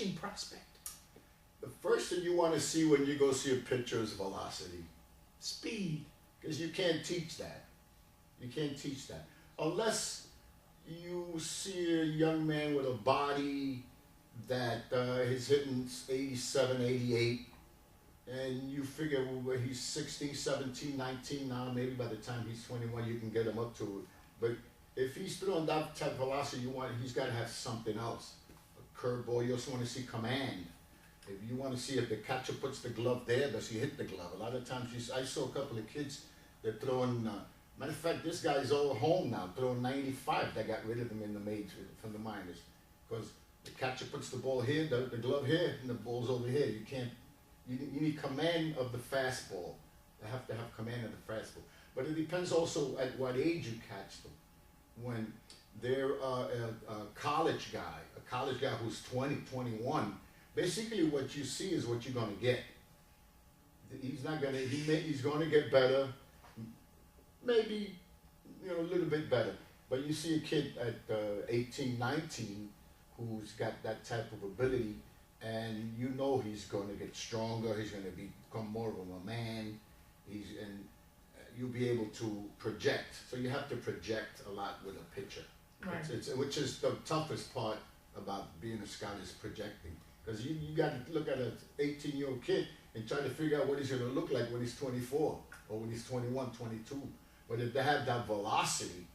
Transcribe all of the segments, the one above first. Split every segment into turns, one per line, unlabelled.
catching prospect?
The first thing you want to see when you go see a pitcher is velocity.
Speed.
Because you can't teach that. You can't teach that. Unless you see a young man with a body that is hitting 87, 88, and you figure well, he's 16, 17, 19 now, maybe by the time he's 21 you can get him up to it. But if he's throwing that type of velocity, he's got to have something else. A curveball, you also want to see command. If you want to see if the catcher puts the glove there, does he hit the glove? A lot of times, I saw a couple of kids that throwing, matter of fact, this guy's all home now, throwing 95. They got rid of him in the majors, from the minors. Because the catcher puts the ball here, the glove here, and the ball's over here. You can't, you need command of the fastball. They have to have command of the fastball. But it depends also at what age you catch them. When they're a college guy who's 20, 21, basically what you see is what you're going to get. He's not going to, he's going to get better, maybe, a little bit better. But you see a kid at 18, 19 who's got that type of ability, and you know he's going to get stronger, he's going to become more of a man, and you'll be able to project. So you have to project a lot with a pitcher,
right.
Which is the toughest part about being a scout, is projecting. Because you got to look at an 18-year-old kid and try to figure out what he's going to look like when he's 24 or when he's 21, 22. But if they have that velocity,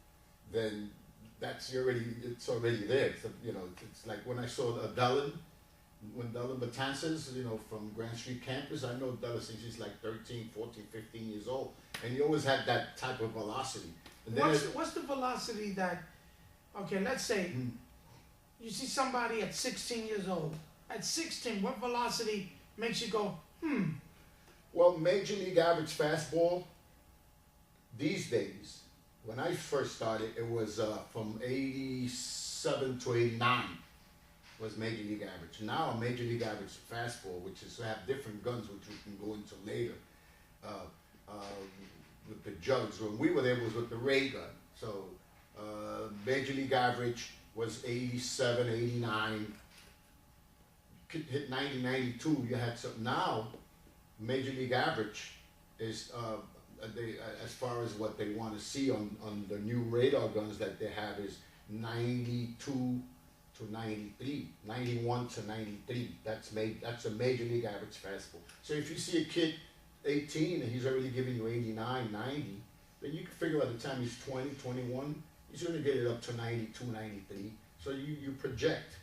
then it's already there. So, it's like when I saw Dylan, when Dylan Betances, from Grand Street campus, I know Dylan since he's like 13, 14, 15 years old. And he always had that type of velocity. And then
what's the velocity that, okay, let's say you see somebody at 16 years old. At 16, what velocity makes you go,
Well, Major League average fastball, these days, when I first started, it was from 87 to 89 was Major League average. Now, a Major League average fastball, which is have different guns, which we can go into later, with the jugs. When we were there, it was with the ray gun. So, Major League average was 87, 89. Hit 90, 92, you had something. Now, Major League average is, as far as what they want to see on the new radar guns that they have, is 92 to 93, 91 to 93. That's a Major League average fastball. So if you see a kid 18 and he's already giving you 89, 90, then you can figure by the time he's 20, 21, he's going to get it up to 92, 93. So you project.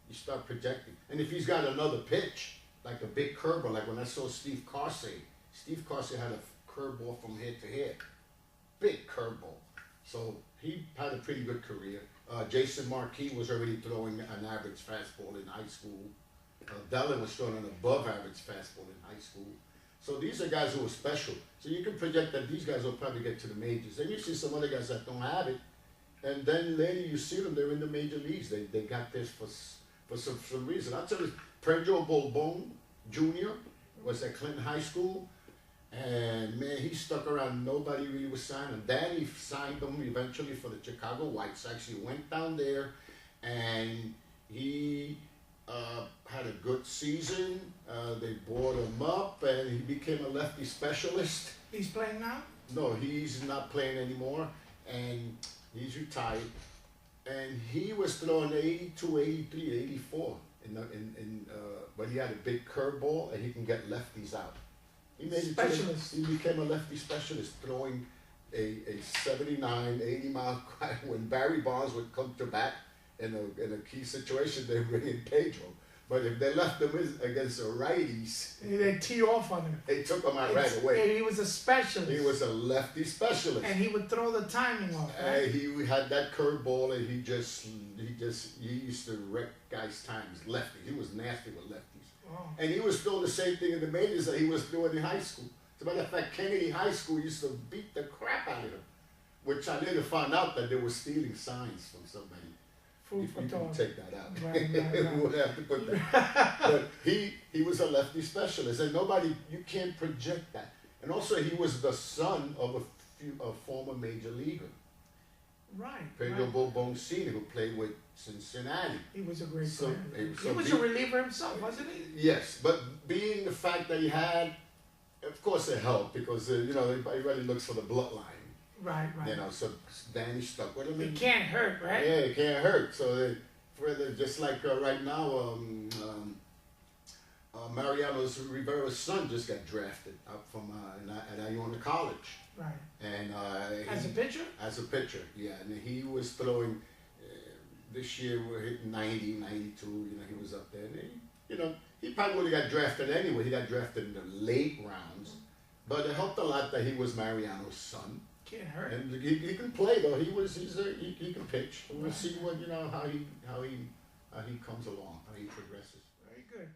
You start projecting. And if he's got another pitch, like a big curveball, like when I saw Steve Garcia had a curveball from head to head. Big curveball. So he had a pretty good career. Jason Marquis was already throwing an average fastball in high school. Dylan was throwing an above average fastball in high school. So these are guys who are special. So you can project that these guys will probably get to the majors. Then you see some other guys that don't have it. And then later you see them, they're in the major leagues. They got this for some reason. I'll tell you, Pedro Bolbon Jr. was at Clinton High School, and man, he stuck around. Nobody really was signing him. Then he signed him eventually for the Chicago White Sox. He went down there, and he had a good season. They brought him up, and he became a lefty specialist.
He's playing now?
No, he's not playing anymore, and he's retired. And he was throwing 82, 83, 84, but he had a big curveball, and he can get lefties out. He made
Specialist.
He became a lefty specialist, throwing a 79, 80 mile drive. When Barry Bonds would come to bat in a key situation, they bring in Pedro. But if they left him against the righties,
they tee off on him.
They took him out right away.
He was a specialist.
He was a lefty specialist.
And he would throw the timing off, right?
He had that curveball, and he used to wreck guys' times. Lefties. He was nasty with lefties.
Oh.
And he was doing the same thing in the majors that he was doing in high school. As a matter of fact, Kennedy High School used to beat the crap out of him, which I later found out that they were stealing signs from somebody. You can take that out.
Right.
We would have to put that. But he was a lefty specialist, and you can't project that. And also, he was the son of a former major leaguer.
Right.
Pedro
right.
Bobon Sr., who played with Cincinnati.
He was a great
So-
player.
so
he was
be-
a reliever himself, wasn't he?
Yes, but being the fact that he had, of course it helped because, you know, everybody looks for the bloodline.
Right, right.
You know, so Danny stuck with him.
It
and-
can't hurt, right?
Yeah, it can't hurt. So just like right now, Mariano's Rivera's son just got drafted up from at Iona College,
Right.
and
As a pitcher?
as a pitcher, yeah, and he was throwing. This year we're hitting 90, 92. You know, he was up there, and he probably would have got drafted anyway. He got drafted in the late rounds, but it helped a lot that he was Mariano's son.
Can't hurt.
And he can play though. He can pitch. We'll see what how he comes along, how he progresses.
Very good.